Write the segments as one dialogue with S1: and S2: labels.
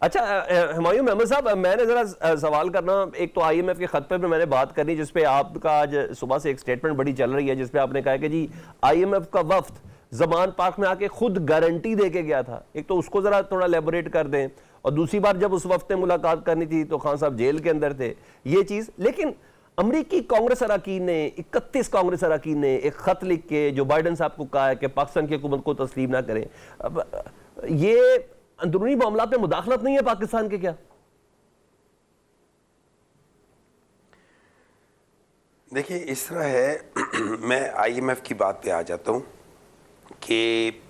S1: अच्छा हुमायूं अहमद साहब, मैंने जरा सवाल करना, एक तो आईएमएफ के खत पे भी मैंने बात करनी जिसपे आपका आज सुबह से एक स्टेटमेंट बड़ी चल रही है जिसपे आपने कहा कि जी आईएमएफ का वफ्द जमान पार्क में आके खुद गारंटी दे के गया था। एक तो उसको जरा थोड़ा एलेबोरेट कर दें, और दूसरी बार जब उस वफ्द में मुलाकात करनी थी तो खान साहब जेल के अंदर थे, ये चीज। लेकिन अमरीकी कांग्रेस अरकान ने 31 कांग्रेस अरकान ने एक खत लिख के जो बाइडन साहब को कहा है कि पाकिस्तान की हुकूमत को तस्लीम ना करें, ये अंदरूनी मामलात में मुदाखलत नहीं है पाकिस्तान के क्या?
S2: देखिए इस तरह है, मैं आईएमएफ की बात पे आ जाता हूँ कि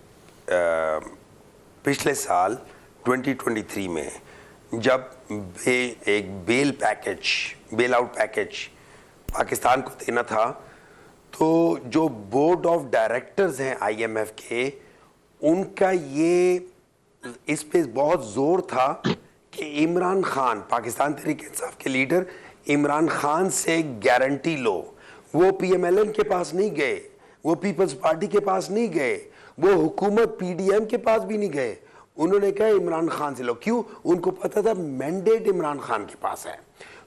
S2: पिछले साल 2023 में जब एक बेल आउट पैकेज पाकिस्तान को देना था, तो जो बोर्ड ऑफ डायरेक्टर्स हैं आईएमएफ के, उनका ये इस पे बहुत जोर था कि इमरान खान, पाकिस्तान तहरीक इंसाफ के लीडर इमरान खान से गारंटी लो। वो पीएमएलएन के पास नहीं गए, वो पीपल्स पार्टी के पास नहीं गए, वो हुकूमत पीडीएम के पास भी नहीं गए। उन्होंने कहा इमरान खान से लो। क्यों? उनको पता था मैंडेट इमरान खान के पास है।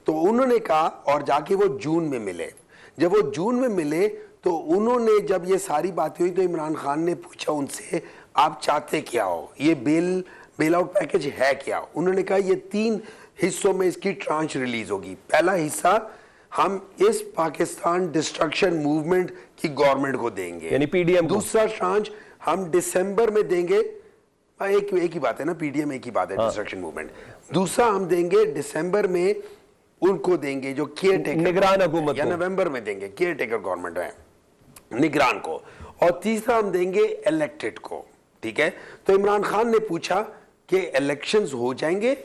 S2: तो उन्होंने कहा, और जाके वो जून में मिले। जब वो जून में मिले तो उन्होंने, जब ये सारी बातें हुई तो इमरान खान ने पूछा उनसे, आप चाहते क्या हो, ये बेल आउट पैकेज है क्या? उन्होंने कहा ये 3 हिस्सों में इसकी ट्रांच रिलीज होगी। पहला हिस्सा हम इस पाकिस्तान डिस्ट्रक्शन मूवमेंट की गवर्नमेंट को देंगे,
S1: यानी पीडीएम।
S2: दूसरा ट्रांच हम दिसंबर में देंगे। एक ही बात है ना, पीडीएम एक ही बात है, डिस्ट्रक्शन मूवमेंट। दूसरा हम देंगे दिसंबर में, उनको देंगे जो केयर टेकर
S1: निगरान हुकूमत,
S2: या नवंबर में देंगे केयर टेकर गवर्नमेंट है, निगरान को। और तीसरा हम देंगे इलेक्टेड को। ठीक है? तो इमरान खान ने पूछा कि इलेक्शंस हो जाएंगे?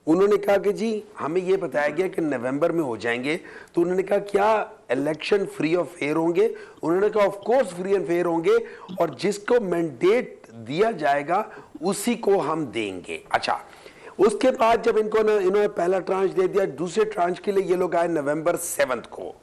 S2: उन्होंने कहा कि जी हमें यह बताया गया कि नवंबर में हो जाएंगे। तो उन्होंने कहा क्या इलेक्शन फ्री और फेयर होंगे? उन्होंने कहा of course free and fair होंगे, और जिसको मैंडेट दिया जाएगा उसी को हम देंगे। अच्छा, उसके बाद जब इन्होंने पहला ट्रांच दे दिया, दूसरे ट्रांच के लिए ये लोग आए नवंबर 7 को।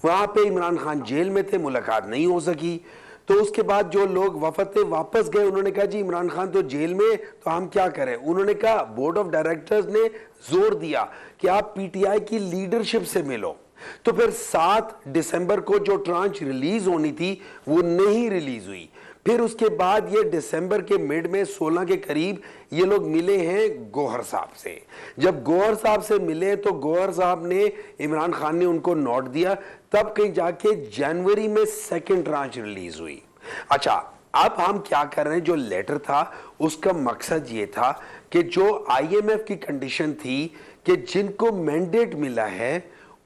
S2: वहां पे इमरान खान जेल में थे, मुलाकात नहीं हो सकी। तो उसके बाद जो लोग वफद थे वापस गए, उन्होंने कहा जी इमरान खान तो जेल में, तो हम क्या करें? उन्होंने कहा, बोर्ड ऑफ डायरेक्टर्स ने जोर दिया कि आप पीटीआई की लीडरशिप से मिलो। तो फिर 7 दिसंबर को जो ट्रांच रिलीज होनी थी वो नहीं रिलीज हुई। फिर उसके बाद ये दिसंबर के मिड में 16 के करीब ये लोग मिले हैं गौहर साहब से। जब गौहर साहब से मिले तो गौहर साहब ने, इमरान खान ने उनको नोट दिया, तब कहीं जाके जनवरी में 2nd ट्रांच रिलीज हुई। अच्छा, अब हम क्या कर रहे हैं? जो लेटर था उसका मकसद ये था कि जो आईएमएफ की कंडीशन थी कि जिनको मैंडेट मिला है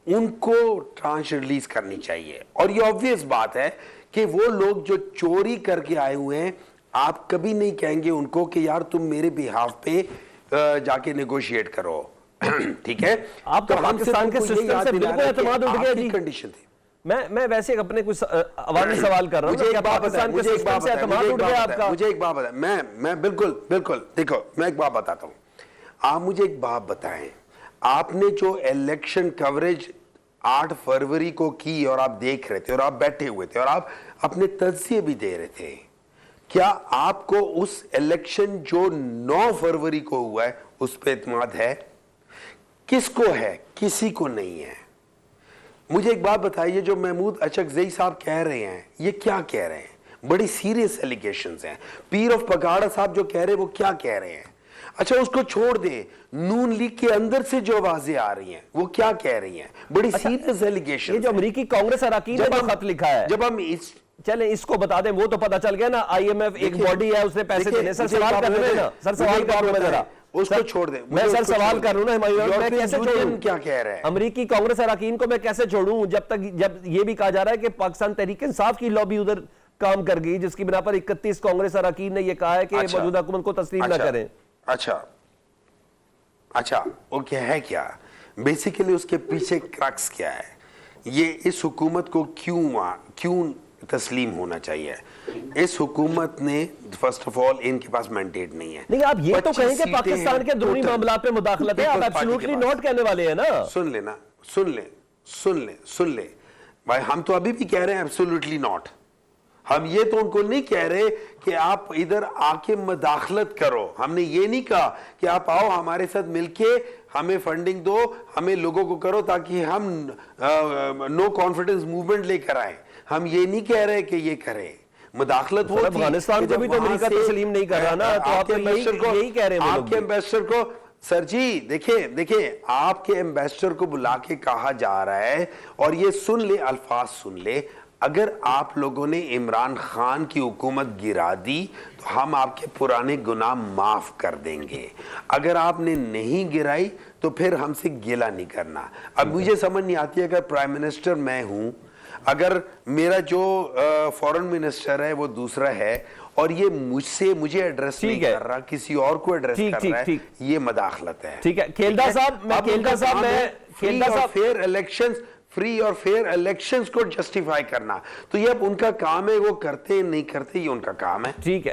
S2: उनको ट्रांच रिलीज करनी चाहिए। और ये ऑब्वियस बात है कि वो लोग जो चोरी करके आए हुए हैं, आप कभी नहीं कहेंगे उनको कि यार तुम मेरे बिहाफ पे जाके नेगोशिएट करो। ठीक है?
S1: आप तो पाकिस्तान के सिस्टम से बिल्कुल एतमाद उठ गया जी।
S2: कंडीशन थी।
S1: मैं वैसे अपने कुछ अवामी सवाल कर रहा हूं, मुझे एक बात बता,
S2: मुझे एक बात देखो, मैं एक बात बताता हूं। आप मुझे एक बात बताएं, आपने जो इलेक्शन कवरेज 8 फरवरी को की और आप देख रहे थे और आप बैठे हुए थे और आप अपने तज्जिए भी दे रहे थे, क्या आपको उस इलेक्शन जो 9 फरवरी को हुआ है उस पर एतमाद है? किसको है? किसी को नहीं है। मुझे एक बात बताइए, जो महमूद अचकजई साहब कह रहे हैं, ये क्या कह रहे हैं? बड़ी सीरियस एलिगेशंस हैं। पीर ऑफ पगाड़ा साहब जो कह रहे हैं वो क्या कह रहे हैं? अच्छा, उसको छोड़ दे, नून लीग के अंदर से जो आवाजें आ रही हैं वो क्या कह रही हैं? बड़ी सीरियस एलिगेशन।
S1: ये जो अमेरिकी कांग्रेस अरकान ने खत लिखा है,
S2: जब हम
S1: चले इसको बता दें, वो तो पता चल गया ना, आईएमएफ एक बॉडी है, उसने पैसे देने। सर सवाल कर रहे ना, सर सवाल कर रहा हूं जरा,
S2: उसको छोड़ दे।
S1: मैं सर सवाल कर रहा हूं ना, मैं कैसे छोड़ूं?
S2: क्या कह रहे हैं?
S1: अमेरिकी कांग्रेस अरकान को मैं कैसे छोड़ूं जब ये भी कहा जा रहा है कि पाकिस्तान तहरीक इंसाफ की लॉबी उधर काम कर गई, जिसकी बिना पर 31 कांग्रेस अरकान ने यह कहा है कि मौजूदा हुकूमत को तस्लीम न करें।
S2: अच्छा, वो क्या है? क्या बेसिकली उसके पीछे क्रक्स क्या है? ये इस हुकूमत को क्यों तस्लीम होना चाहिए? इस हुकूमत ने, फर्स्ट ऑफ ऑल, इनके पास मैंडेट नहीं है।
S1: नहीं, आप ये तो कहें कि पाकिस्तान के अंदरूनी मामलात पे मुदाखलत है, आप एब्सोल्युटली नॉट कहने वाले हैं ना।
S2: सुन ले भाई, हम तो अभी भी कह रहे हैं एब्सोल्युटली नॉट। हम ये तो उनको नहीं कह रहे कि आप इधर आके मदाखलत करो, हमने ये नहीं कहा कि आप आओ हमारे साथ मिलके हमें फंडिंग दो, हमें लोगों को करो ताकि हम नो कॉन्फिडेंस मूवमेंट लेकर आए। हम ये नहीं कह रहे कि ये करें मुदाखलत। वो
S1: अफगानिस्तान को भी तो अमेरिका तस्लीम नहीं कर रहा ना, तो आप तो यही कह रहे हैं।
S2: आपके एम्बेसडर को सर जी देखिए आपके एम्बेसडर को बुला के कहा जा रहा है, और ये सुन ले, अल्फाज सुन ले, अगर आप लोगों ने इमरान खान की हुकूमत गिरा दी तो हम आपके पुराने गुनाह माफ कर देंगे, अगर आपने नहीं गिराई तो फिर हमसे गिला नहीं करना। अब मुझे समझ नहीं आती, अगर प्राइम मिनिस्टर मैं हूं, अगर मेरा जो फॉरेन मिनिस्टर है वो दूसरा है, और ये मुझे एड्रेस नहीं कर रहा, किसी और को एड्रेस कर रहा है, ये मदाखलत है।
S1: ठीक है खेलदा साहब,
S2: फ्री और फेयर इलेक्शंस को जस्टिफाई करना, तो ये अब उनका काम है, वो करते नहीं करते ये उनका काम है।
S1: ठीक है।